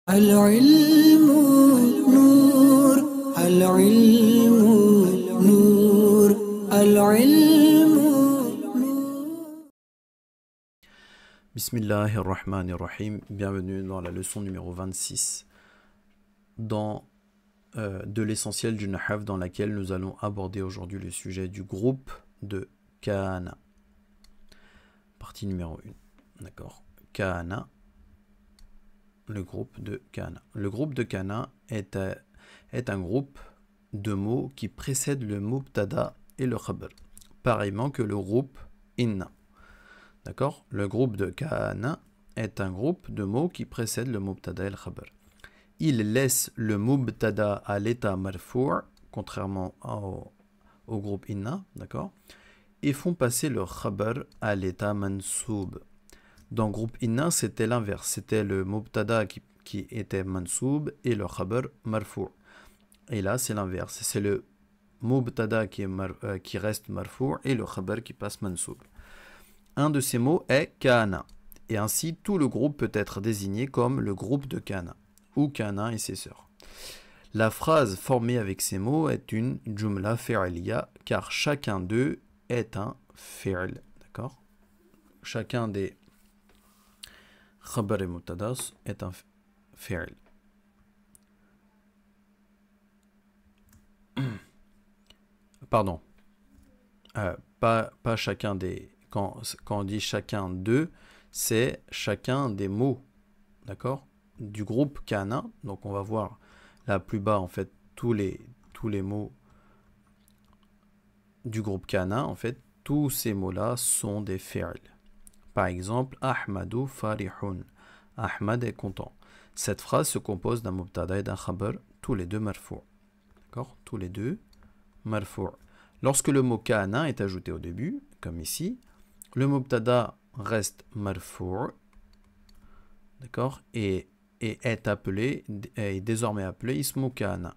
العلم نور العلم نور العلم Bismillahirrahmanirrahim. Bienvenue dans la leçon numéro 26 de l'essentiel du Nahaf, dans laquelle nous allons aborder aujourd'hui le sujet du groupe de Kana. Partie numéro 1. D'accord. Kana, le groupe de Kana. Le groupe de Kana est un groupe de mots qui précèdent le mubtada et le khabar, pareillement que le groupe inna. D'accord? Le groupe de Kana est un groupe de mots qui précèdent le mubtada et le khabar. Il laisse le mubtada à l'état marfou', contrairement au groupe inna, d'accord? Et font passer le khabar à l'état mansoub. Dans le groupe inna, c'était l'inverse. C'était le mubtada qui était mansoub et le khabar marfou'. Et là, c'est l'inverse. C'est le mubtada qui reste marfou' et le khabar qui passe mansoub. Un de ces mots est Kana. Et ainsi, tout le groupe peut être désigné comme le groupe de Kana, ou Kana et ses sœurs. La phrase formée avec ces mots est une jumla fi'liya, car chacun d'eux est un fi'l. D'accord? Chacun des khabar et mubtadas est un fi'l. Pardon. Pas chacun des... Quand on dit chacun d'eux, c'est chacun des mots, d'accord, du groupe Kana. Donc on va voir là plus bas en fait tous les mots du groupe Kana. En fait, tous ces mots-là sont des fi'l. Par exemple, Ahmadu farihun. Ahmad est content. Cette phrase se compose d'un mubtada et d'un khabar, tous les deux marfou'. D'accord? Tous les deux marfou'. Lorsque le mot Kana est ajouté au début, comme ici, le mubtada reste marfou', d'accord, et est désormais appelé ismu kana,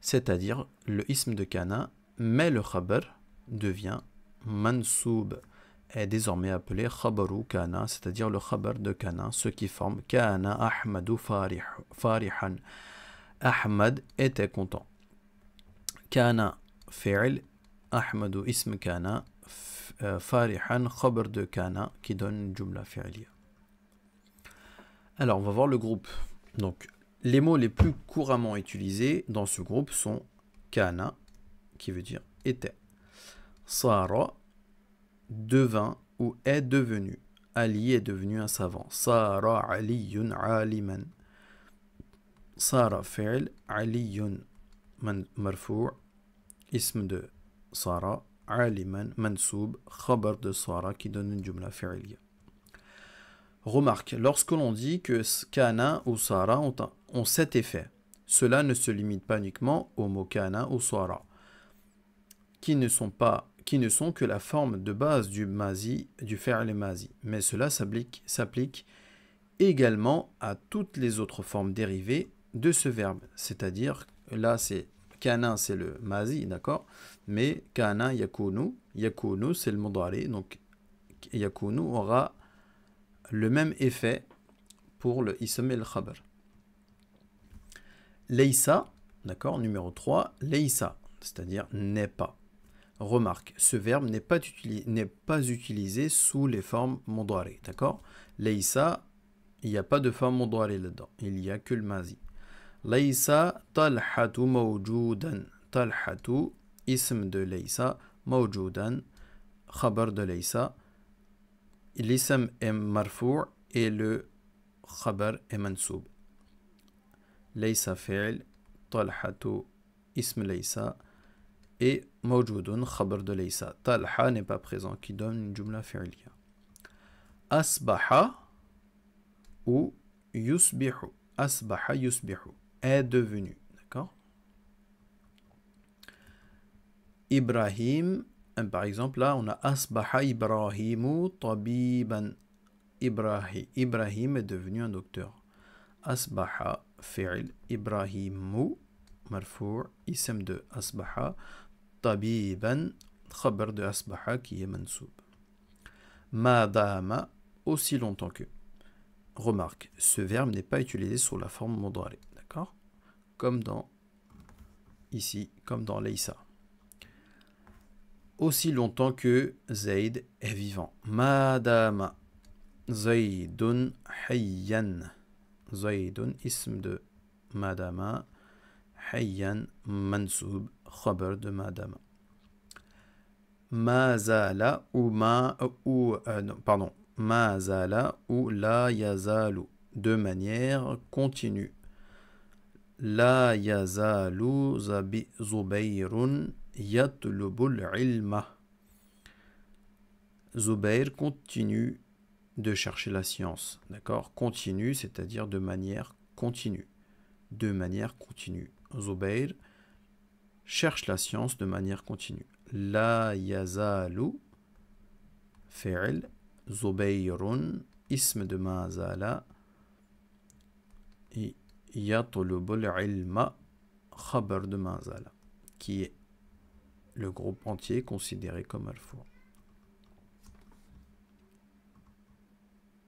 c'est-à-dire le ism de kana, mais le khabar devient mansoub, est désormais appelé khabaru kana, c'est-à-dire le khabar de kana, ce qui forme kana ahmadu farihan. Ahmad était content. Kana fi'l, ahmadu ism kana, farihan khabar de kana, qui donne une jumla fi'liya. Alors, on va voir le groupe. Donc, les mots les plus couramment utilisés dans ce groupe sont kana, qui veut dire était, sara, devint ou est devenu. Ali est devenu un savant. Sara aliyun aliman. Sara fi'l, aliyun marfou', ism de sara, aliman mansoub, khabar de sara, qui donne une jumla fi'liya. Remarque, lorsque l'on dit que Kana ou Sara ont cet effet, cela ne se limite pas uniquement aux mots Kana ou Sara, qui ne sont que la forme de base du mazi, du fi'l mazi, mais cela s'applique également à toutes les autres formes dérivées de ce verbe, c'est-à-dire, là c'est Kana, c'est le mazi, d'accord, mais Kana yakunu c'est le mudari, donc yakunu aura le même effet pour le ism et le khabar. Leïsa, d'accord, numéro 3, leïsa, c'est-à-dire n'est pas. Remarque, ce verbe n'est pas utilisé sous les formes mudari, d'accord. Leïsa, il n'y a pas de forme mudari là-dedans, il n'y a que le mazi. Leïsa talhatu mawjoudan. Talhatu, ism de leïsa, mawjoudan, khabar de leïsa. L'ism est marfou' et le khabar est mansoub. Laysa fi'l, talhatu ism laysa et mawjoudun khabar de laysa. Talha n'est pas présent, qui donne une jumla fi'liya. Asbaha ou yusbihu. Asbaha yusbihu est devenu, d'accord. Ibrahim, par exemple, là on a Asbaha Ibrahimu tabiban. Ibrahim est devenu un docteur. Asbaha fi'l, Ibrahimu marfou', ism de Asbaha, tabiban, khabar de Asbaha qui est mansoub. Madama, aussi longtemps que. remarque, ce verbe n'est pas utilisé sous la forme modari, d'accord? Comme dans ici, comme dans Laysa. Aussi longtemps que Zayd est vivant. Madama Zaydun hayyan. Zaydun, ism de Madama. Hayyan, mansoub, khabar de Madama. Mazala ou Mazala ou la yazalu. De manière continue. La yazalu Zubayrun yatlubul ilma. Zubayr continue de chercher la science. D'accord? Continue, c'est-à-dire de manière continue. De manière continue. Zubayr cherche la science de manière continue. La yazalu fi'l Zubayrun ism de mazala yatlubul ilma khabar de mazala qui est le groupe entier considéré comme al-four.